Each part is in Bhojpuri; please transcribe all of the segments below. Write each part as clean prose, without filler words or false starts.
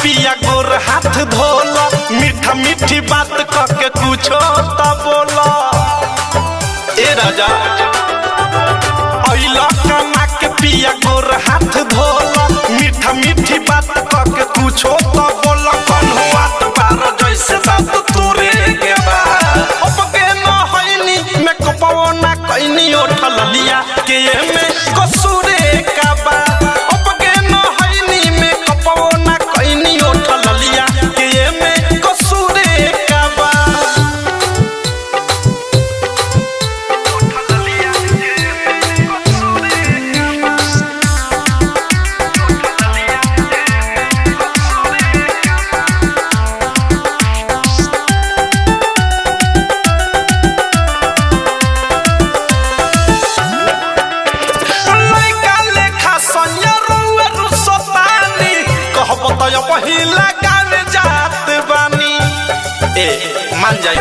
पिया गोर हाथ धोला, मीठा मीठी बात करके कुछो तो बोला। ए राजा अइला कमा के पिया गोर हाथ धोला, मीठा मीठी बात करके कुछो तो बोला। कौनो बात बार जैसे बात तोरे के बा अब के न होइनी मैं कपवो ना कइनी उठल लिया के में कसूरे का बा। अब के न होइनी मैं कपवो ना कइनी उठल लिया के में कसूरे का बा। पहिला गावे जात बानी ए मान जाई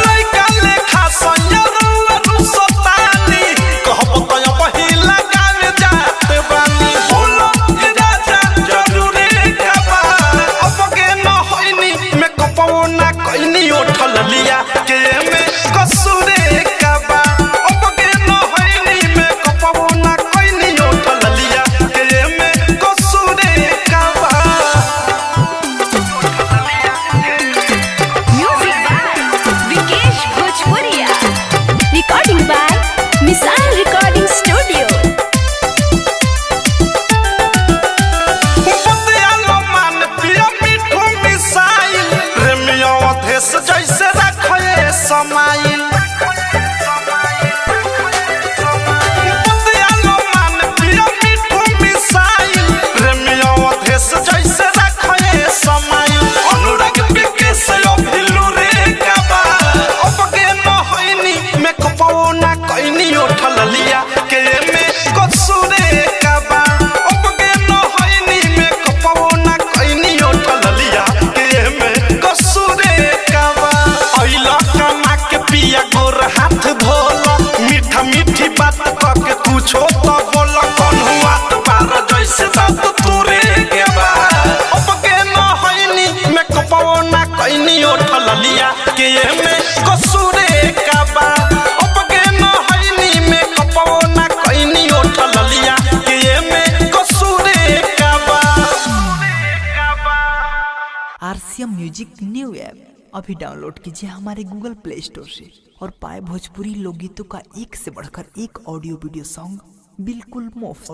लइका लेखा संयरुआ रुसतानी कहब त पहिला गावे जात बानी। बोलो राजा जरूरी खबा अब के न होइनी मैं कपवो ना कइनी उठल लिया के में कसूरे का बा। अब के न होइनी मैं कपवो ना कइनी उठल लिया के में कसूरे का बा। Recording by Missile Recording Studio. बतियालो मान पिया मिठू मिसाइल, प्रेमियों देश जैसे रखे समाइल। बतियालो मान पिया मिठू मिसाइल, प्रेमियों देश जैसे रखे समाइल। अनुराग बिके से भिलू रे का बा अब के न होइनी मैं कपवो ना कइनी उठल लिया के में कसूरे का बा। अब के न होइनी मैं कपवो ना कइनी उठल लिया के में कसूरे का बा। अइला कमा के पिया गोर हाथ धोला, मीठा मीठी बात करके कुछो तो बोला। कौनो बात बार जैसे बात तोरे के बा अब के न होइनी मैं कपवो ना कइनी उठल लिया के में कसूरे का बा। अब के न होइनी मैं कपवो ना कइनी उठल लिया के में कसूरे का बा। आरसीएम म्यूजिक न्यू ऐप अभी डाउनलोड कीजिए हमारे गूगल प्ले स्टोर से और पाए भोजपुरी लोकगीतों का एक से बढ़कर एक ऑडियो वीडियो सॉन्ग बिल्कुल मुफ्त।